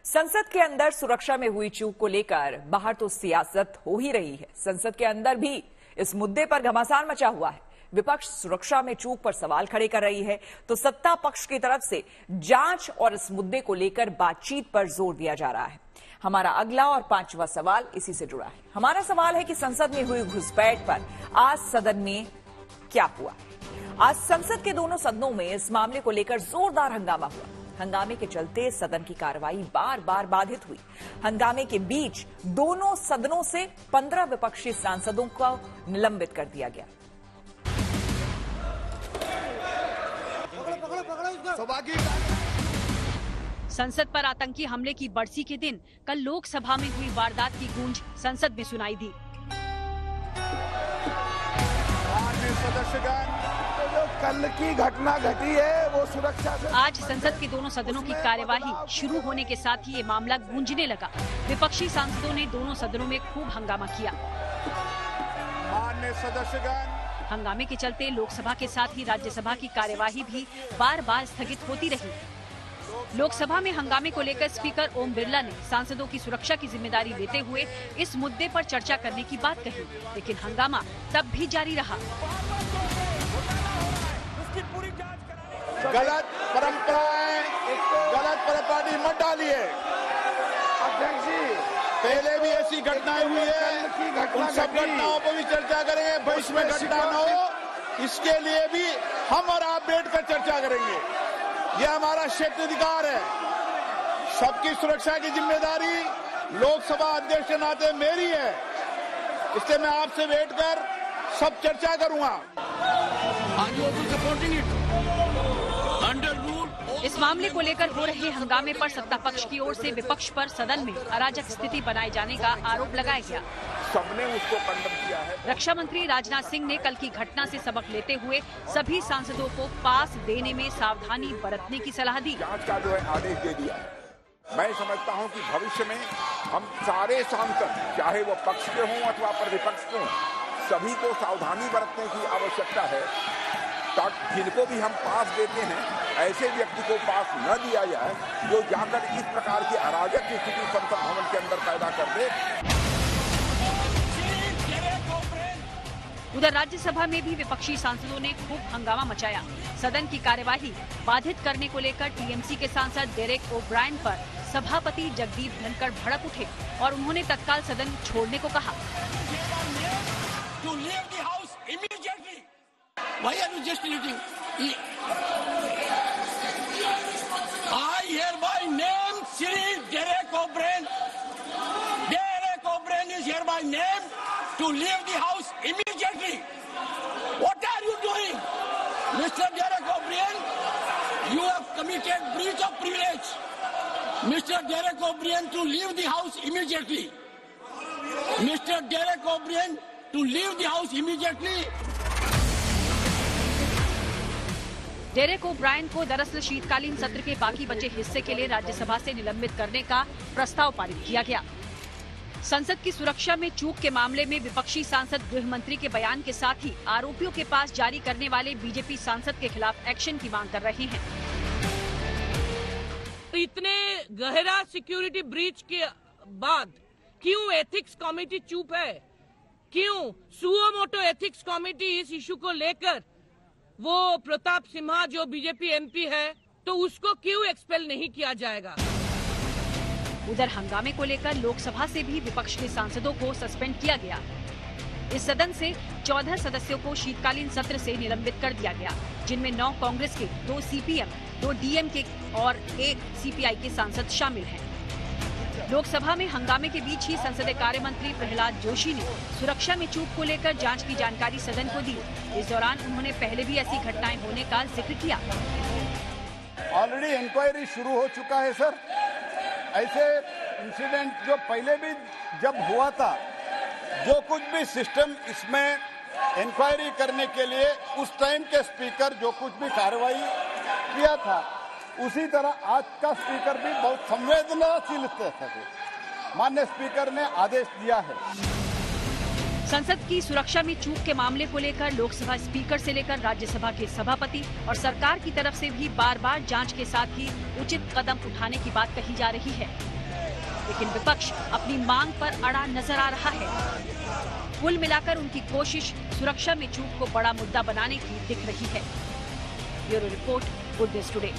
संसद के अंदर सुरक्षा में हुई चूक को लेकर बाहर तो सियासत हो ही रही है, संसद के अंदर भी इस मुद्दे पर घमासान मचा हुआ है। विपक्ष सुरक्षा में चूक पर सवाल खड़े कर रही है तो सत्ता पक्ष की तरफ से जांच और इस मुद्दे को लेकर बातचीत पर जोर दिया जा रहा है। हमारा अगला और 5वां सवाल इसी से जुड़ा है। हमारा सवाल है कि संसद में हुई घुसपैठ पर आज सदन में क्या हुआ। आज संसद के दोनों सदनों में इस मामले को लेकर जोरदार हंगामा हुआ। हंगामे के चलते सदन की कार्रवाई बार बार बाधित हुई। हंगामे के बीच दोनों सदनों से 15 विपक्षी सांसदों को निलंबित कर दिया गया। संसद पर आतंकी हमले की बरसी के दिन कल लोकसभा में हुई वारदात की गूंज संसद में सुनाई दी। सदस्यगण, जो कल की घटना घटी है वो सुरक्षा से। आज संसद के दोनों सदनों की कार्यवाही शुरू होने के साथ ही ये मामला गूंजने लगा। विपक्षी सांसदों ने दोनों सदनों में खूब हंगामा किया। माननीय सदस्यगण, हंगामे के चलते लोकसभा के साथ ही राज्यसभा की कार्यवाही भी बार बार स्थगित होती रही। लोकसभा में हंगामे को लेकर स्पीकर ओम बिरला ने सांसदों की सुरक्षा की जिम्मेदारी लेते हुए इस मुद्दे पर चर्चा करने की बात कही, लेकिन हंगामा तब भी जारी रहा। गलत परंपराएं, गलत परंपरा मत डालिए। अध्यक्ष जी, पहले भी ऐसी घटनाएं हुई है, उन सब घटनाओं पर भी चर्चा करेंगे। भविष्य में घटना न हो, इसके लिए भी हम और आप बैठकर चर्चा करेंगे। यह हमारा क्षेत्राधिकार है। सबकी सुरक्षा की जिम्मेदारी लोकसभा अध्यक्ष के नाते मेरी है, इसलिए मैं आपसे बैठकर सब चर्चा करूंगा। इस मामले को लेकर हो रहे हंगामे पर सत्ता पक्ष की ओर से विपक्ष पर सदन में अराजक स्थिति बनाए जाने का आरोप लगाया गया। सबने उसको कंडम किया है। रक्षा मंत्री राजनाथ सिंह ने कल की घटना से सबक लेते हुए सभी सांसदों को पास देने में सावधानी बरतने की सलाह दी। जांच का जो है आदेश दे दिया है। मैं समझता हूं कि भविष्य में हम सारे सांसद, चाहे वो पक्ष के हों अथवा प्रतिपक्ष के हों, सभी को सावधानी बरतने की आवश्यकता है, ताकि जिनको भी हम पास देते हैं ऐसे व्यक्ति को पास न दिया जाए जो जाकर इस प्रकार की अराजक स्थिति संसद भवन के अंदर पैदा कर दे। उधर राज्यसभा में भी विपक्षी सांसदों ने खूब हंगामा मचाया। सदन की कार्यवाही बाधित करने को लेकर टीएमसी के सांसद डेरेक ओब्रायन पर सभापति जगदीप धनखड़ भड़क उठे और उन्होंने तत्काल सदन छोड़ने को कहा। Why are you just leaving? I hereby name Shri Derek O'Brien. Derek O'Brien is hereby named to leave the house immediately. What are you doing? Mr. Derek O'Brien, you have committed breach of privilege. Mr. Derek O'Brien to leave the house immediately. Mr. Derek O'Brien to leave the house immediately. Derek O'Brien को दरअसल शीतकालीन सत्र के बाकी बचे हिस्से के लिए राज्यसभा से निलंबित करने का प्रस्ताव पारित किया गया। संसद की सुरक्षा में चूक के मामले में विपक्षी सांसद गृह मंत्री के बयान के साथ ही आरोपियों के पास जारी करने वाले बीजेपी सांसद के खिलाफ एक्शन की मांग कर रहे हैं। इतने गहरा सिक्योरिटी ब्रीच के बाद क्यों एथिक्स कमेटी चुप है? क्यों सुओ मोटो एथिक्स कमेटी इस इशू को लेकर, वो प्रताप सिम्हा जो बीजेपी एमपी है, तो उसको क्यों एक्सपेल नहीं किया जाएगा? उधर हंगामे को लेकर लोकसभा से भी विपक्ष के सांसदों को सस्पेंड किया गया। इस सदन से 14 सदस्यों को शीतकालीन सत्र से निलंबित कर दिया गया, जिनमें 9 कांग्रेस के, 2 सीपीएम, 2 डीएमके और 1 सीपीआई के सांसद शामिल हैं। लोकसभा में हंगामे के बीच ही संसदीय कार्य मंत्री प्रहलाद जोशी ने सुरक्षा में चूक को लेकर जांच की जानकारी सदन को दी। इस दौरान उन्होंने पहले भी ऐसी घटनाएं होने का जिक्र किया। ऑलरेडी इंक्वायरी शुरू हो चुका है सर। ऐसे इंसिडेंट जो पहले भी जब हुआ था, जो कुछ भी सिस्टम इसमें इंक्वायरी करने के लिए उस टाइम के स्पीकर जो कुछ भी कार्रवाई किया था, उसी तरह आज का स्पीकर भी बहुत संवेदनशील थे। माननीय स्पीकर ने आदेश दिया है। संसद की सुरक्षा में चूक के मामले को लेकर लोकसभा स्पीकर से लेकर राज्यसभा के सभापति और सरकार की तरफ से भी बार बार जांच के साथ ही उचित कदम उठाने की बात कही जा रही है, लेकिन विपक्ष अपनी मांग पर अड़ा नजर आ रहा है। कुल मिलाकर उनकी कोशिश सुरक्षा में चूक को बड़ा मुद्दा बनाने की दिख रही है। Bureau report, good news today.